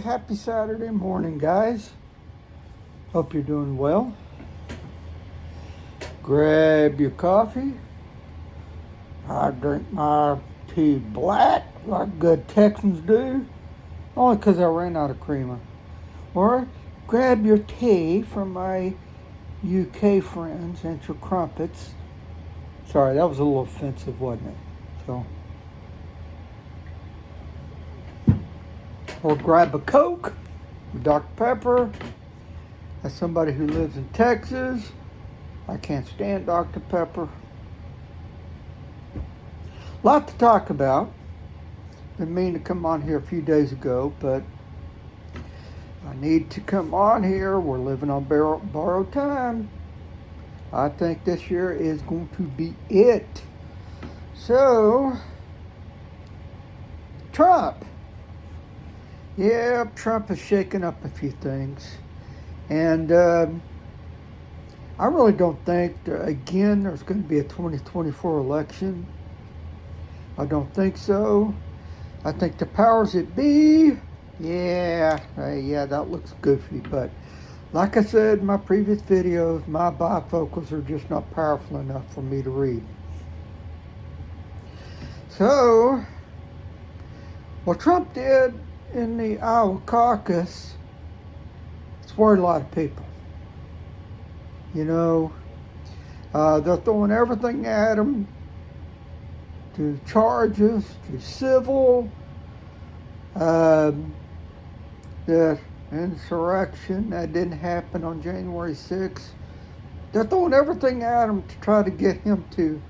happy Saturday morning, guys. Hope you're doing well. Grab your coffee. I drink my tea black like good Texans do, only 'cause I ran out of creamer. Or grab your tea from my UK friends and your crumpets. Sorry, that was a little offensive, wasn't it? Or grab a Coke with Dr. Pepper. As somebody who lives in Texas, I can't stand Dr. Pepper. Lot to talk about. Didn't mean to come on here a few days ago, but I need to come on here. We're living on borrowed time. I think this year is going to be it. So, Trump. Yeah, Trump has shaken up a few things. And I really don't think, again, there's going to be a 2024 election. I don't think so. I think the powers that be, yeah, that looks goofy. But like I said in my previous videos, my bifocals are just not powerful enough for me to read. So, what Trump did in the Iowa caucus, it's worried a lot of people. You know, they're throwing everything at him, to charges, to civil, the insurrection that didn't happen on January 6th. They're throwing everything at him to try to get him to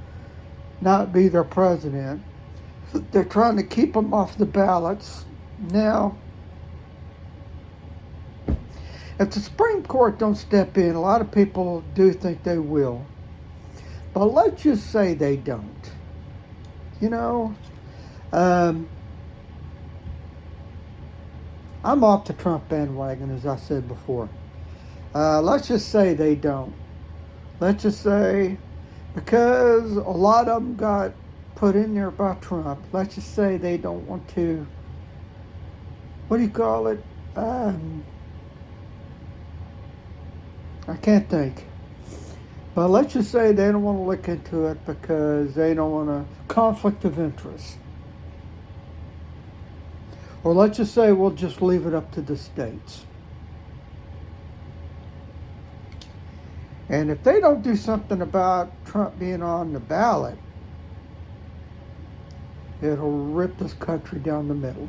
not be their president. They're trying to keep him off the ballots. Now, if the Supreme Court don't step in, a lot of people do think they will. But let's just say they don't. You know, I'm off the Trump bandwagon, as I said before. Let's just say they don't. Let's just say, because a lot of them got put in there by Trump, let's just say they don't want to, what do you call it? I can't think. But let's just say they don't want to look into it because they don't want a conflict of interest. Or let's just say we'll just leave it up to the states. And if they don't do something about Trump being on the ballot, it'll rip this country down the middle.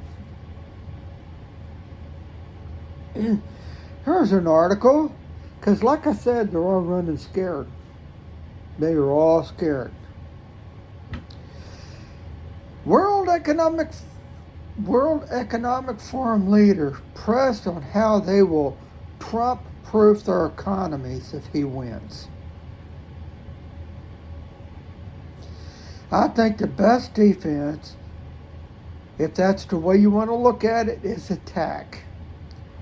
Here's an article, because like I said, they're all running scared. They are all scared. World Economic Forum leaders pressed on how they will Trump-proof their economies if he wins. I think the best defense, if that's the way you want to look at it, is attack.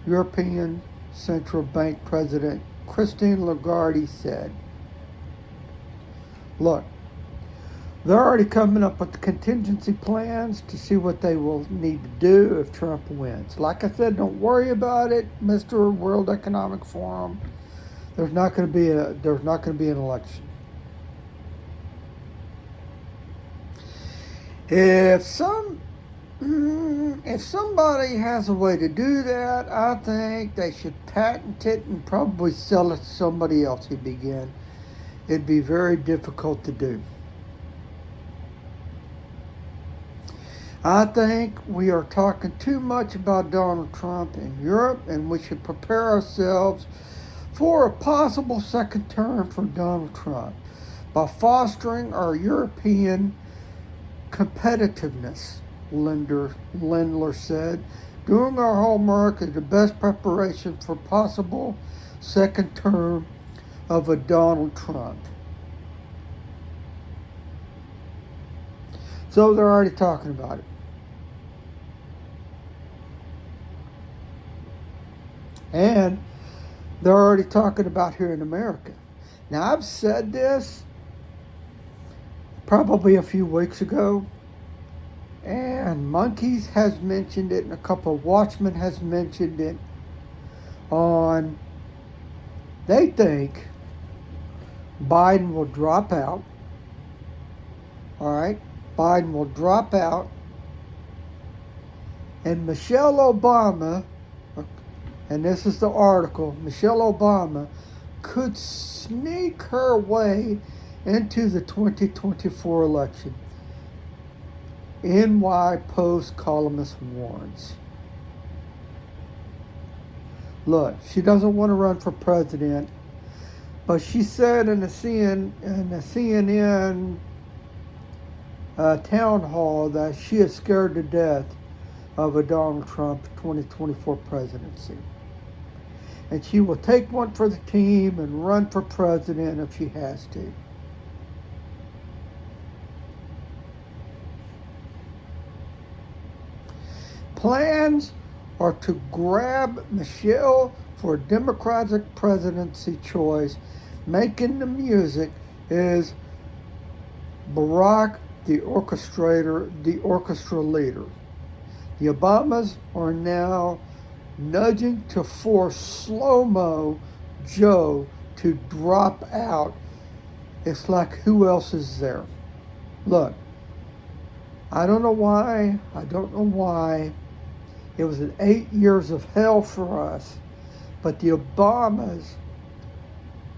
European Central Bank President Christine Lagarde said, look, they're already coming up with contingency plans to see what they will need to do if Trump wins. Like I said, don't worry about it, Mr. World Economic Forum. There's not going to be an election. If somebody has a way to do that, I think they should patent it and probably sell it to somebody else. It'd be very difficult to do. I think we are talking too much about Donald Trump in Europe, and we should prepare ourselves for a possible second term for Donald Trump by fostering our European competitiveness, Lindler said. Doing our homework is the best preparation for possible second term of a Donald Trump. So they're already talking about it. And they're already talking about here in America. Now, I've said this probably a few weeks ago, And Monkeys has mentioned it, and a couple of Watchmen has mentioned it. They think Biden will drop out. All right, Biden will drop out, and Michelle Obama, and this is the article, Michelle Obama could sneak her way into the 2024 election. NY Post columnist warns. Look, she doesn't want to run for president, but she said in the CNN town hall that she is scared to death of a Donald Trump 2024 presidency. And she will take one for the team and run for president if she has to. Plans are to grab Michelle for a Democratic presidency choice. Making the music is Barack, the orchestra leader. The Obamas are now nudging to force Slow-Mo Joe to drop out. It's like, who else is there? Look, I don't know why. It was 8 years of hell for us. But the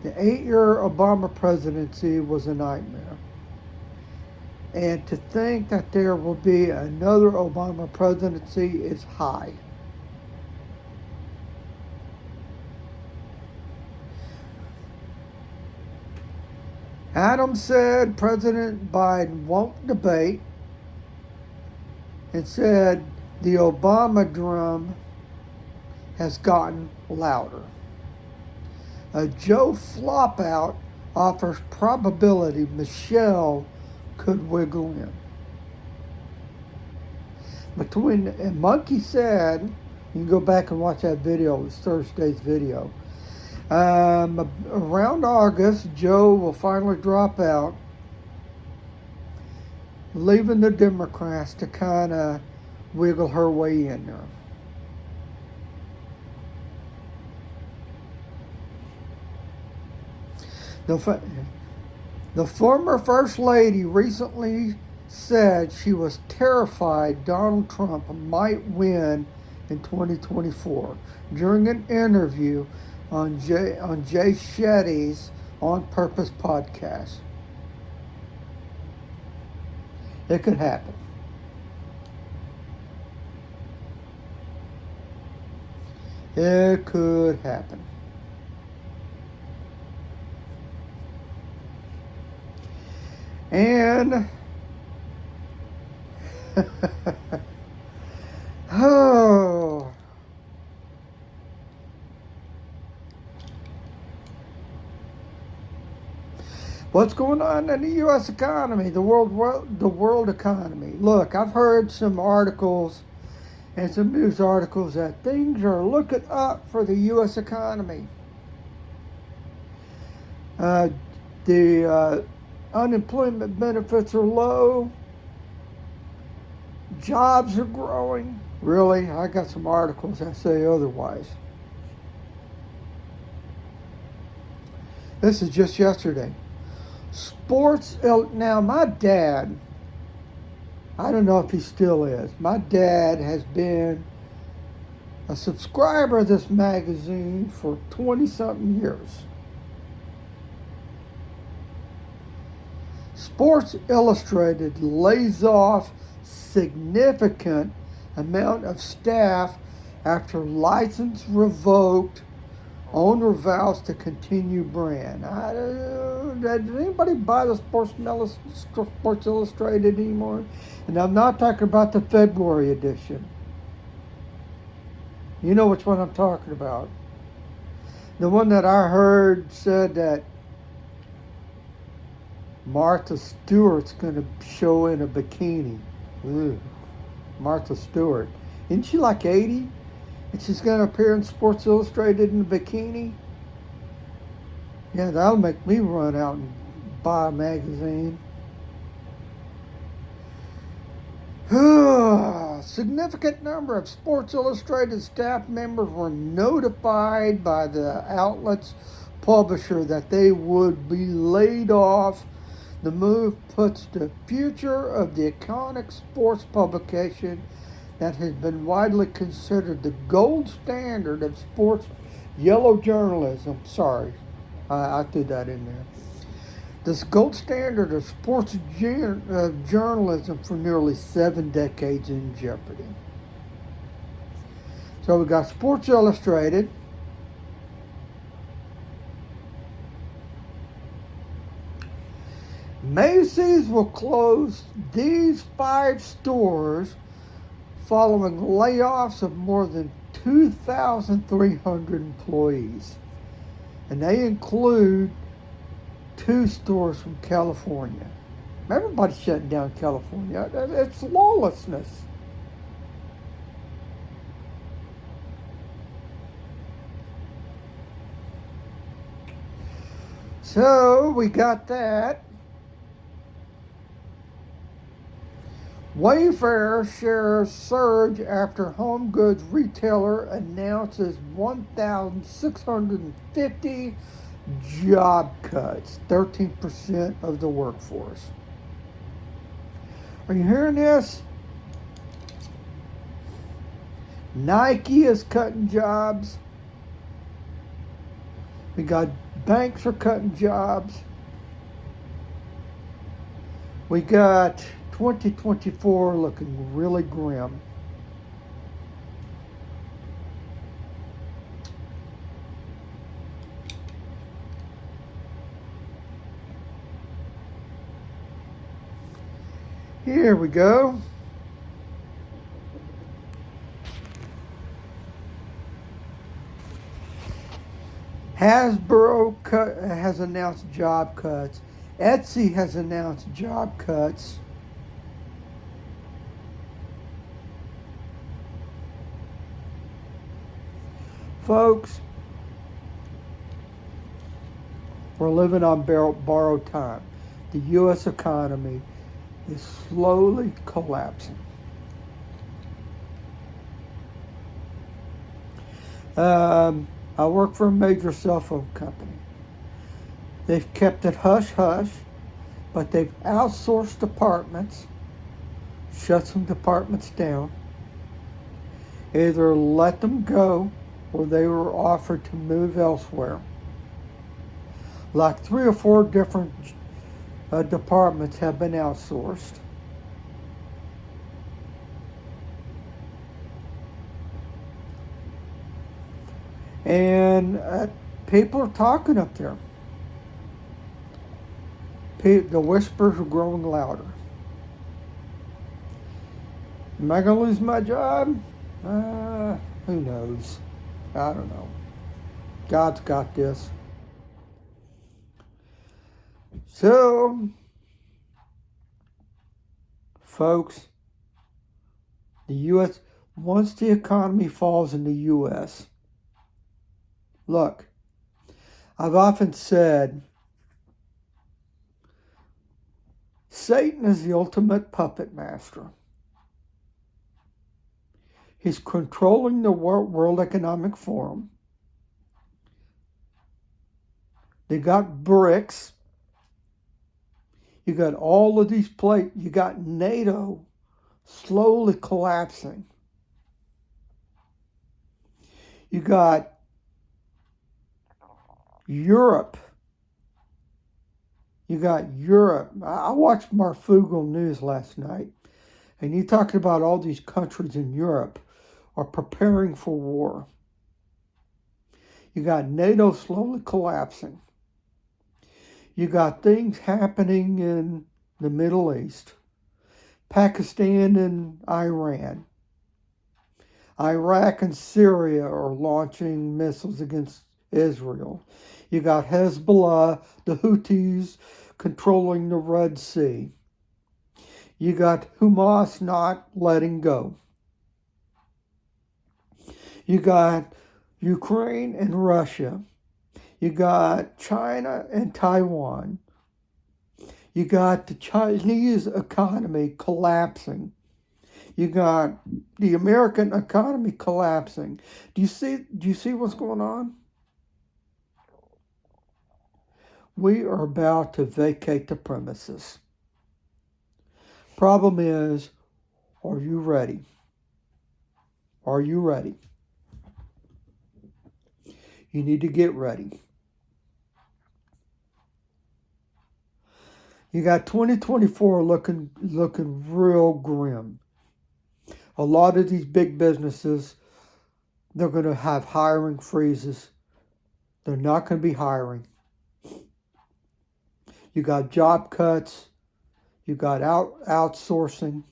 8-year Obama presidency was a nightmare. And to think that there will be another Obama presidency is high. Adams said President Biden won't debate, and said the Obama drum has gotten louder. A Joe flop-out offers probability Michelle could wiggle in. And Monkey said, you can go back and watch that video, it was Thursday's video. Around August, Joe will finally drop out, leaving the Democrats to kind of wiggle her way in there. The former First Lady recently said she was terrified Donald Trump might win in 2024 during an interview on Jay Shetty's On Purpose podcast. It could happen. It could happen. And oh, what's going on in the U.S. economy, the world economy? Look, I've heard some articles and some news articles that things are looking up for the U.S. economy. The unemployment benefits are low. Jobs are growing. Really? I got some articles that say otherwise. This is just yesterday. Now, my dad, I don't know if he still is. My dad has been a subscriber of this magazine for 20-something years. Sports Illustrated lays off significant amount of staff after license revoked, owner vows to continue brand. Did anybody buy the Sports Illustrated anymore? And I'm not talking about the February edition. You know which one I'm talking about. The one that I heard said that Martha Stewart's going to show in a bikini. Ugh. Martha Stewart. Isn't she like 80? And she's going to appear in Sports Illustrated in a bikini? Yeah, that'll make me run out and buy a magazine. significant number of Sports Illustrated staff members were notified by the outlet's publisher that they would be laid off. The move puts the future of the iconic sports publication that has been widely considered the gold standard of sports yellow journalism. Sorry, I threw that in there. This gold standard of sports journalism for nearly 7 decades in jeopardy. So we got Sports Illustrated. Macy's will close these 5 stores following layoffs of more than 2,300 employees. And they include 2 stores from California. Everybody's shutting down California. It's lawlessness. So we got that. Wayfair shares surge after home goods retailer announces 1,650 job cuts, 13% of the workforce. Are you hearing this? Nike is cutting jobs. We got banks are cutting jobs. We got 2024 looking really grim. Here we go. Hasbro has announced job cuts. Etsy has announced job cuts. Folks, we're living on borrowed time. The U.S. economy is slowly collapsing. I work for a major cell phone company. They've kept it hush-hush, but they've outsourced departments, shut some departments down, either let them go or they were offered to move elsewhere. Like 3 or 4 different departments have been outsourced. And people are talking up there. The whispers are growing louder. Am I going to lose my job? Who knows? I don't know. God's got this. So, folks, the U.S., once the economy falls in the U.S., look, I've often said Satan is the ultimate puppet master. He's controlling the World Economic Forum. They got BRICS. You got all of these you got NATO slowly collapsing. You got Europe. I watched Marfugel News last night, and he talked about all these countries in Europe are preparing for war. You got NATO slowly collapsing. You got things happening in the Middle East, Pakistan and Iran. Iraq and Syria are launching missiles against Israel. You got Hezbollah, the Houthis controlling the Red Sea. You got Hamas not letting go. You got Ukraine and Russia. You got China and Taiwan. You got the Chinese economy collapsing. You got the American economy collapsing. Do you see what's going on? We are about to vacate the premises. Problem is, are you ready? Are you ready? You need to get ready. You got 2024 looking real grim. A lot of these big businesses, they're going to have hiring freezes. They're not going to be hiring. You got job cuts. You got outsourcing.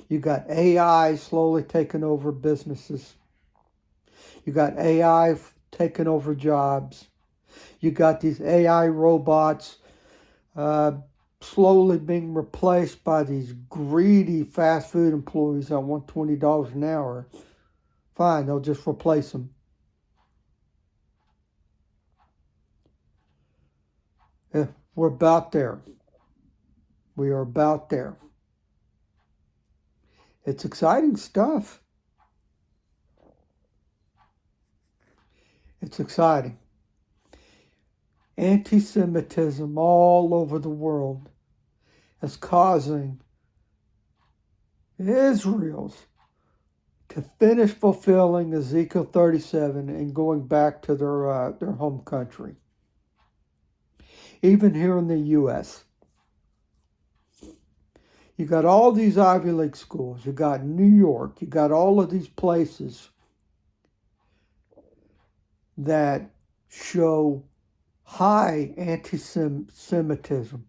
You got AI slowly taking over businesses. You got AI taking over jobs. You got these AI robots slowly being replaced by these greedy fast food employees that want $20 an hour. Fine, they'll just replace them. Yeah, we're about there. We are about there. It's exciting stuff. It's exciting. Anti-Semitism all over the world is causing Israel's to finish fulfilling Ezekiel 37 and going back to their home country. Even here in the U.S., you got all these Ivy League schools. You got New York. You got all of these places that show high anti-Semitism.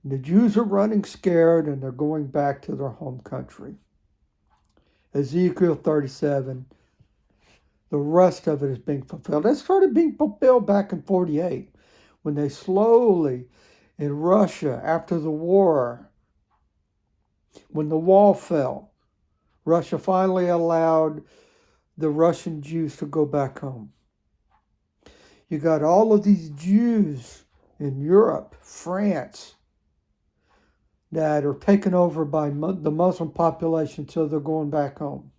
The Jews are running scared and they're going back to their home country. Ezekiel 37, the rest of it is being fulfilled. It started being fulfilled back in 48 when they slowly, in Russia, after the war, when the wall fell, Russia finally allowed the Russian Jews to go back home. You got all of these Jews in Europe, France, that are taken over by the Muslim population, so they're going back home.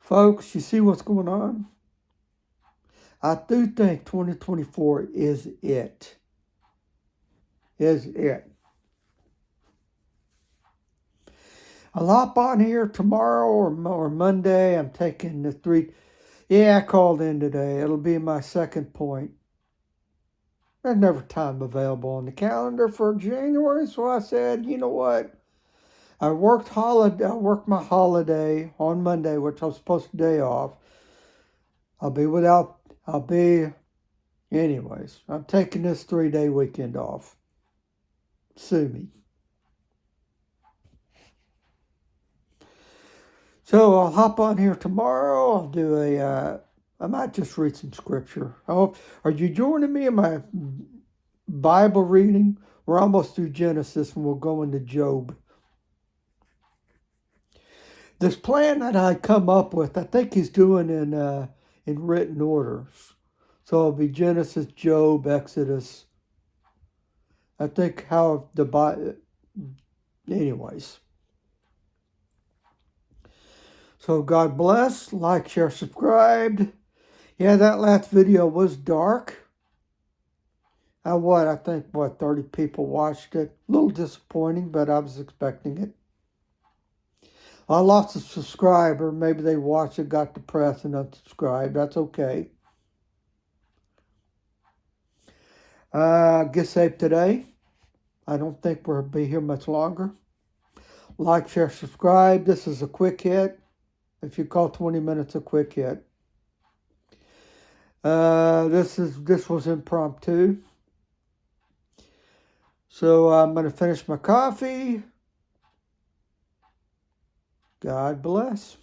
Folks, you see what's going on? I do think 2024 is it. Is it. I'll hop on here tomorrow or Monday. I'm taking the 3. Yeah, I called in today. It'll be my second point. There's never time available on the calendar for January, so I said, you know what? I worked my holiday on Monday, which I was supposed to day off. Anyways, I'm taking this 3-day weekend off. Sue me. So I'll hop on here tomorrow. I'll do I might just read some scripture. Are you joining me in my Bible reading? We're almost through Genesis and we'll go into Job. This plan that I come up with, I think he's doing in written order. So it'll be Genesis, Job, Exodus. I think how the Bible, anyways. So God bless, like, share, subscribe. Yeah, that last video was dark. I think 30 people watched it. A little disappointing, but I was expecting it. I lost a subscriber. Maybe they watched it, got depressed, and unsubscribed. That's okay. Get safe today. I don't think we'll be here much longer. Like, share, subscribe. This is a quick hit. If you call 20 minutes a quick hit. This was impromptu. So I'm going to finish my coffee. God bless.